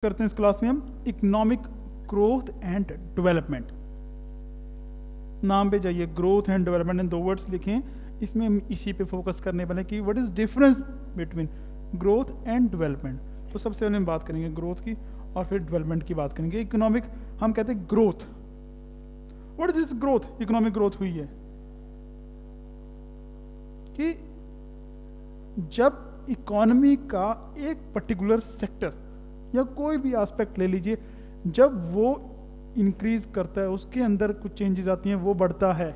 करते हैं इस क्लास में हम इकोनॉमिक ग्रोथ एंड डेवलपमेंट। नाम पे जाइए, ग्रोथ एंड डेवलपमेंट, इन दो वर्ड्स लिखें। इसमें हम इसी पे फोकस करने वाले कि what is difference between growth and development. तो सबसे पहले हम बात करेंगे ग्रोथ की और फिर डेवलपमेंट की बात करेंगे। इकोनॉमिक, हम कहते हैं growth. What is this growth? Economic growth हुई है कि जब इकोनॉमी का एक पर्टिकुलर सेक्टर या कोई भी एस्पेक्ट ले लीजिए, जब वो इंक्रीज करता है, उसके अंदर कुछ चेंजेस आती हैं, वो बढ़ता है,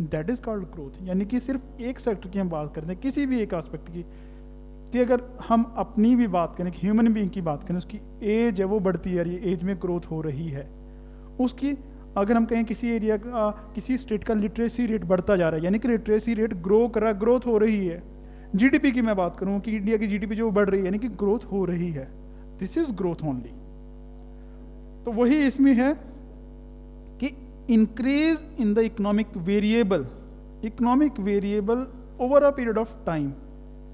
दैट इज कॉल्ड ग्रोथ। यानी कि सिर्फ एक सेक्टर की हम बात करते हैं, किसी भी एक एस्पेक्ट की, कि अगर हम अपनी भी बात करें, ह्यूमन बीइंग की बात करें, उसकी एज है वो बढ़ती है, ये एज में ग्रोथ हो रही है उसकी। अगर हम कहें किसी एरिया का, किसी स्टेट का लिटरेसी रेट बढ़ता जा रहा है, यानी कि लिटरेसी रेट ग्रो कर रहा, ग्रोथ हो रही है। जीडीपी की मैं बात करूं कि इंडिया की जीडीपी जो बढ़ रही है, यानी कि ग्रोथ हो रही है। This is growth only. तो वही इसमें है कि increase in the economic variable, economic variable over a period of time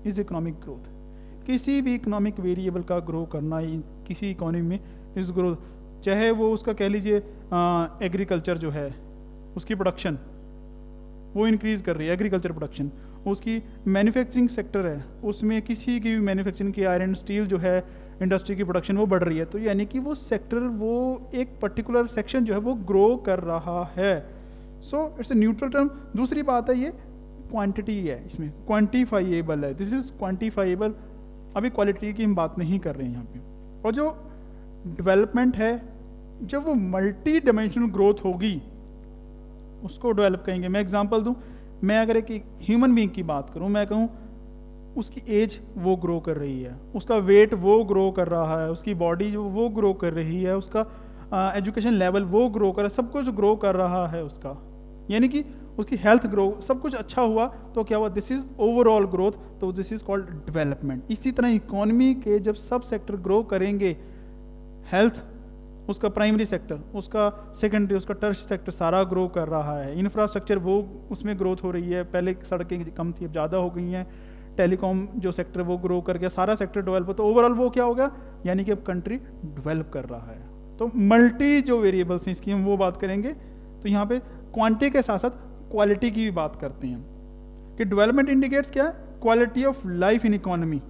is economic growth. किसी भी इकोनॉमिक वेरिएबल का ग्रो करना किसी इकोनॉमी में इज ग्रोथ। चाहे वो उसका कह लीजिए एग्रीकल्चर जो है, उसकी प्रोडक्शन वो इंक्रीज कर रही है, एग्रीकल्चर प्रोडक्शन। उसकी मैन्युफैक्चरिंग सेक्टर है, उसमें किसी की भी मैन्युफैक्चरिंग की आयरन स्टील जो है इंडस्ट्री की प्रोडक्शन वो बढ़ रही है, तो यानी कि वो सेक्टर, वो एक पर्टिकुलर सेक्शन जो है वो ग्रो कर रहा है। So it's a neutral term. दूसरी बात है, ये क्वांटिटी है, इसमें क्वांटिफाइएबल है, दिस इज क्वांटिफाइएबल। अभी क्वालिटी की हम बात नहीं कर रहे हैं यहाँ पे। और जो डेवलपमेंट है, जब वो मल्टी डायमेंशनल ग्रोथ होगी उसको डेवलप कहेंगे। मैं एग्जांपल दूं, मैं अगर एक ह्यूमन बीइंग की बात करूं, मैं कहूं उसकी एज वो ग्रो कर रही है, उसका वेट वो ग्रो कर रहा है, उसकी बॉडी जो वो ग्रो कर रही है, उसका एजुकेशन लेवल वो ग्रो कर रहा है, सब कुछ ग्रो कर रहा है उसका, यानी कि उसकी हेल्थ ग्रो, सब कुछ अच्छा हुआ, तो क्या हुआ? This is overall growth. तो दिस इज कॉल्ड डेवलपमेंट। इसी तरह इकोनॉमी के जब सब सेक्टर ग्रो करेंगे, हेल्थ उसका प्राइमरी सेक्टर, उसका सेकेंडरी, उसका टर्श सेक्टर सारा ग्रो कर रहा है। इंफ्रास्ट्रक्चर वो उसमें ग्रोथ हो रही है, पहले सड़कें कम थी अब ज़्यादा हो गई हैं। टेलीकॉम जो सेक्टर वो ग्रो कर गया, सारा सेक्टर डेवलप हो, तो ओवरऑल वो क्या हो गया? यानी कि अब कंट्री डेवलप कर रहा है। तो मल्टी जो वेरिएबल्स हैं इसकी हम वो बात करेंगे। तो यहाँ पे क्वांटिटी के साथ साथ क्वालिटी की भी बात करते हैं कि डेवलपमेंट इंडिकेट्स क्या है? Quality of life in economy.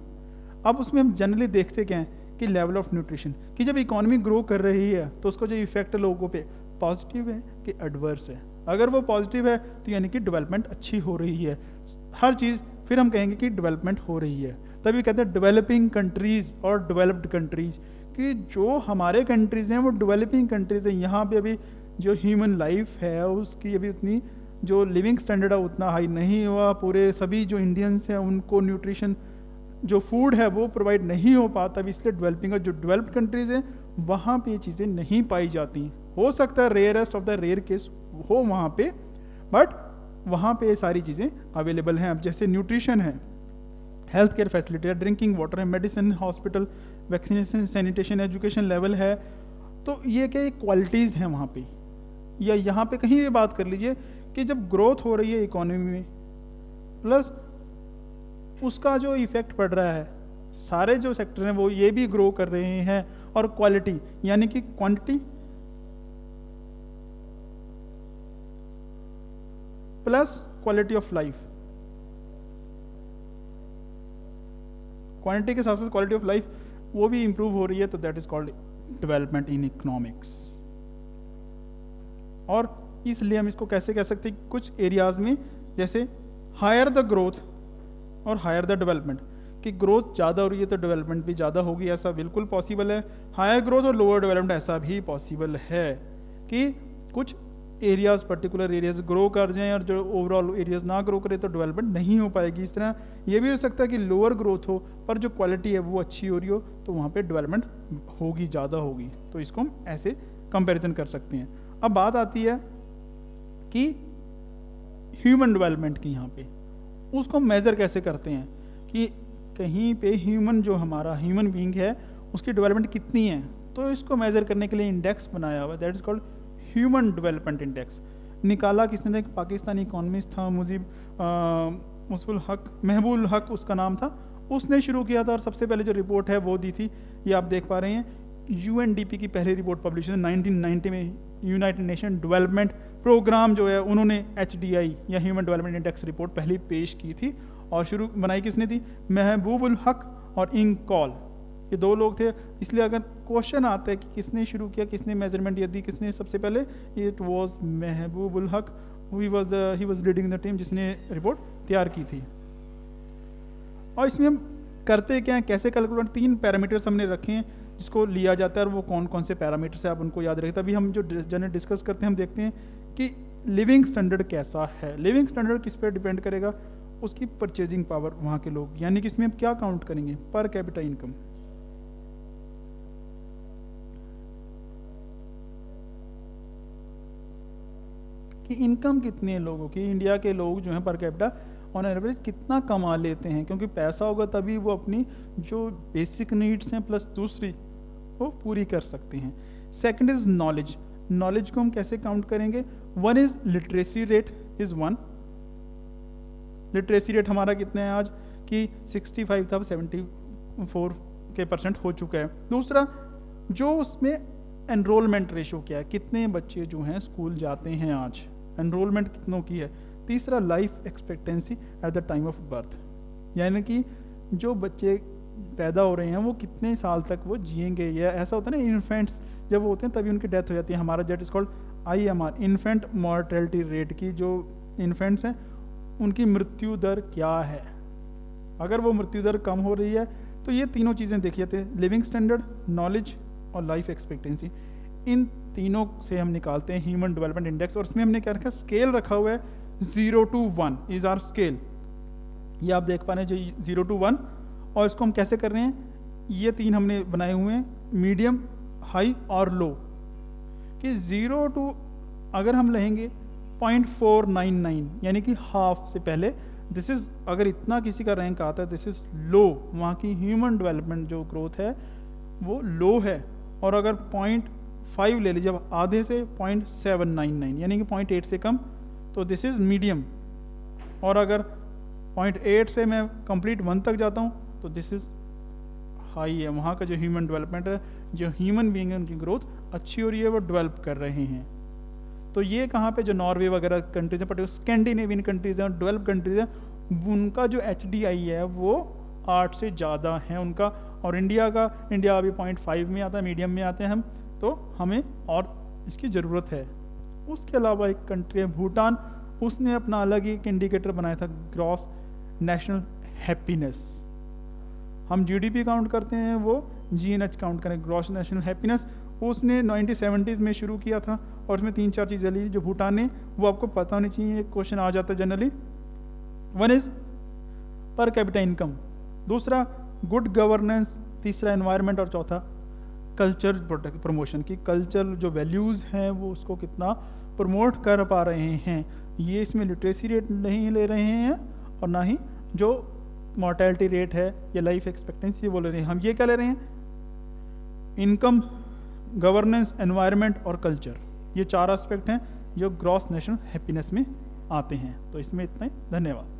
अब उसमें हम जनरली देखते क्या हैं कि लेवल ऑफ न्यूट्रिशन, कि जब इकोनॉमी ग्रो कर रही है तो उसका जो इफेक्ट लोगों पे पॉजिटिव है कि एडवर्स है। अगर वो पॉजिटिव है तो यानी कि डेवलपमेंट अच्छी हो रही है, हर चीज़, फिर हम कहेंगे कि डेवलपमेंट हो रही है। तभी कहते हैं डेवलपिंग कंट्रीज और डेवलप्ड कंट्रीज, कि जो हमारे कंट्रीज हैं वो डेवलपिंग कंट्रीज हैं। यहाँ पे अभी जो ह्यूमन लाइफ है उसकी अभी उतनी जो लिविंग स्टैंडर्ड है उतना हाई नहीं हुआ, पूरे सभी जो इंडियंस हैं उनको न्यूट्रिशन जो फूड है वो प्रोवाइड नहीं हो पाता, इसलिए डेवलपिंग और जो डेवलप्ड कंट्रीज हैं वहाँ पे ये चीज़ें नहीं पाई जाती। हो सकता है rarest of the rare case हो वहाँ पे, बट वहाँ पे ये सारी चीज़ें अवेलेबल हैं। अब जैसे न्यूट्रिशन है, हेल्थ केयर फैसिलिटी है, ड्रिंकिंग वाटर है, medicine, hospital, vaccination, sanitation, education level है, तो ये क्या क्वालिटीज़ हैं वहाँ पे। या यहाँ पे कहीं भी बात कर लीजिए कि जब ग्रोथ हो रही है इकोनॉमी में, प्लस उसका जो इफेक्ट पड़ रहा है, सारे जो सेक्टर हैं वो ये भी ग्रो कर रहे हैं। और क्वालिटी यानी कि quantity plus quality of life, quantity के साथ साथ क्वालिटी ऑफ लाइफ वो भी इंप्रूव हो रही है, तो that is called development in economics. और इसलिए हम इसको कैसे कह सकते हैं, कुछ एरियाज में जैसे हायर द ग्रोथ और हायर द डेवलपमेंट, कि ग्रोथ ज़्यादा हो रही है तो डेवलपमेंट भी ज़्यादा होगी, ऐसा बिल्कुल पॉसिबल है। हायर ग्रोथ और लोअर डेवलपमेंट ऐसा भी पॉसिबल है कि कुछ एरियाज, पर्टिकुलर एरियाज ग्रो कर जाएं और जो ओवरऑल एरियाज ना ग्रो करें तो डेवलपमेंट नहीं हो पाएगी। इस तरह ये भी हो सकता है कि लोअर ग्रोथ हो पर जो क्वालिटी है वो अच्छी हो रही हो, तो वहाँ पे डेवलपमेंट होगी, ज़्यादा होगी। तो इसको हम ऐसे कंपैरिजन कर सकते हैं। अब बात आती है कि ह्यूमन डेवलपमेंट की, यहाँ पे उसको मेज़र कैसे करते हैं कि कहीं पे ह्यूमन, जो हमारा ह्यूमन बीइंग है उसकी डेवलपमेंट कितनी है, तो इसको मेज़र करने के लिए इंडेक्स बनाया हुआ है, that is called human development index. निकाला किसने था? एक पाकिस्तानी इकोनॉमिस्ट था, मुसफुल हक, महबूल हक उसका नाम था, उसने शुरू किया था। और सबसे पहले जो रिपोर्ट है वो दी थी, ये आप देख पा रहे हैं, यूएनडीपी की पहली रिपोर्ट पब्लिश 1990 में, यूनाइटेड नेशन डेवलपमेंट प्रोग्राम जो है उन्होंने HDI या ह्यूमन डेवलपमेंट इंडेक्स रिपोर्ट पहली पेश की थी, और शुरू बनाई किसने थी? महबूबुल हक और इंग कॉल, ये दो लोग थे। इसलिए अगर क्वेश्चन आता है कि किसने शुरू किया, किसने मेजरमेंट ये दी, किसने सबसे पहले, इट वाज महबूबुल हक, he was leading the team जिसने रिपोर्ट तैयार की थी। और इसमें हम करते क्या हैं, कैसे कैलकुलेट, 3 पैरामीटर्स हमने रखे हैं जिसको लिया जाता है, और वो कौन कौन से पैरामीटर्स है आप उनको याद रखें। तभी हम जो जनरल डिस्कस करते हैं हम देखते हैं कि लिविंग स्टैंडर्ड कैसा है। लिविंग स्टैंडर्ड किस पर डिपेंड करेगा? उसकी परचेजिंग पावर वहाँ के लोग, यानी कि इसमें हम क्या काउंट करेंगे? Per capita income. कि इनकम कितने लोगों की, इंडिया के लोग जो हैं पर कैपिटा ऑन एवरेज कितना कमा लेते हैं, क्योंकि पैसा होगा तभी वो अपनी जो बेसिक नीड्स हैं प्लस दूसरी वो पूरी कर सकते हैं। Second is knowledge. नॉलेज को हम कैसे काउंट करेंगे? 1 is literacy rate is 1। Literacy rate हमारा कितना है आज कि 65 था, 74% हो चुका है। दूसरा जो उसमें एनरोलमेंट रेशो क्या है, कितने बच्चे जो हैं स्कूल जाते हैं आज, एनरोलमेंट कितनों की है। तीसरा life expectancy at the time of birth, यानी कि जो बच्चे पैदा हो रहे हैं वो कितने साल तक वो जिएंगे। या ऐसा होता है ना, इन्फेंट्स जब वो होते हैं तभी उनकी डेथ हो जाती है। हमारा jet is called IMR, infant mortality rate, की जो इन्फेंट्स हैं उनकी मृत्यु दर क्या है। अगर वो मृत्यु दर कम हो रही है तो ये तीनों चीज़ें देखी जाती है, लिविंग स्टैंडर्ड, नॉलेज और लाइफ एक्सपेक्टेंसी। इन तीनों से हम निकालते हैं ह्यूमन डेवलपमेंट इंडेक्स। और इसमें हमने क्या रखा, स्केल रखा हुआ है 0 to 1 इज आर स्केल। ये आप देख पा रहे हैं जो 0 to 1, और इसको हम कैसे कर रहे हैं, ये 3 हमने बनाए हुए हैं, मीडियम, हाई और लो। कि 0 to अगर हम लेंगे 0.499 यानी कि हाफ से पहले, दिस इज, अगर इतना किसी का रैंक आता है दिस इज लो, वहाँ की ह्यूमन डेवलपमेंट जो ग्रोथ है वो लो है। और अगर 0.5 ले लीजिए, अब आधे से 0.799 यानी कि 0.8 से कम, तो दिस इज मीडियम। और अगर 0.8 से मैं कंप्लीट 1 तक जाता हूँ तो दिस इज हाई है। वहाँ का जो ह्यूमन डेवलपमेंट है, जो ह्यूमन बीइंग है, उनकी ग्रोथ अच्छी हो रही है, वो डेवलप कर रहे हैं। तो ये कहाँ पे जो नॉर्वे वगैरह कंट्रीज हैं, पर्टिकुलर स्कैंडिनेवियन कंट्रीज हैं, डेवलप कंट्रीज हैं, उनका जो HDI है वो 8 से ज़्यादा है उनका। और इंडिया अभी 0.5 में आता है, मीडियम में आते हैं हम, तो हमें और इसकी ज़रूरत है। उसके अलावा एक कंट्री है भूटान, उसने अपना अलग ही एक इंडिकेटर बनाया था, ग्रॉस नेशनल हैप्पीनेस। हम GDP काउंट करते हैं, वो GNH काउंट करें, ग्रॉस नेशनल हैप्पीनेस। उसने 1970s में शुरू किया था, और उसमें 3-4 चीज़ें ली जो भूटान ने, वो आपको पता होनी चाहिए, एक क्वेश्चन आ जाता है generally. 1 is per capita income, दूसरा गुड गवर्नेंस, तीसरा एनवायरनमेंट, और चौथा कल्चर प्रमोशन, की कल्चर जो वैल्यूज़ हैं वो उसको कितना प्रमोट कर पा रहे हैं। ये इसमें लिटरेसी रेट नहीं ले रहे हैं, और ना ही जो मॉर्टेलिटी रेट है या लाइफ एक्सपेक्टेंसी वो ले रहे हैं। हम ये क्या ले रहे हैं, इनकम, गवर्नेंस, एनवायरनमेंट और कल्चर, ये 4 एस्पेक्ट हैं जो ग्रॉस नेशनल हैप्पीनेस में आते हैं। तो इसमें इतना ही, धन्यवाद।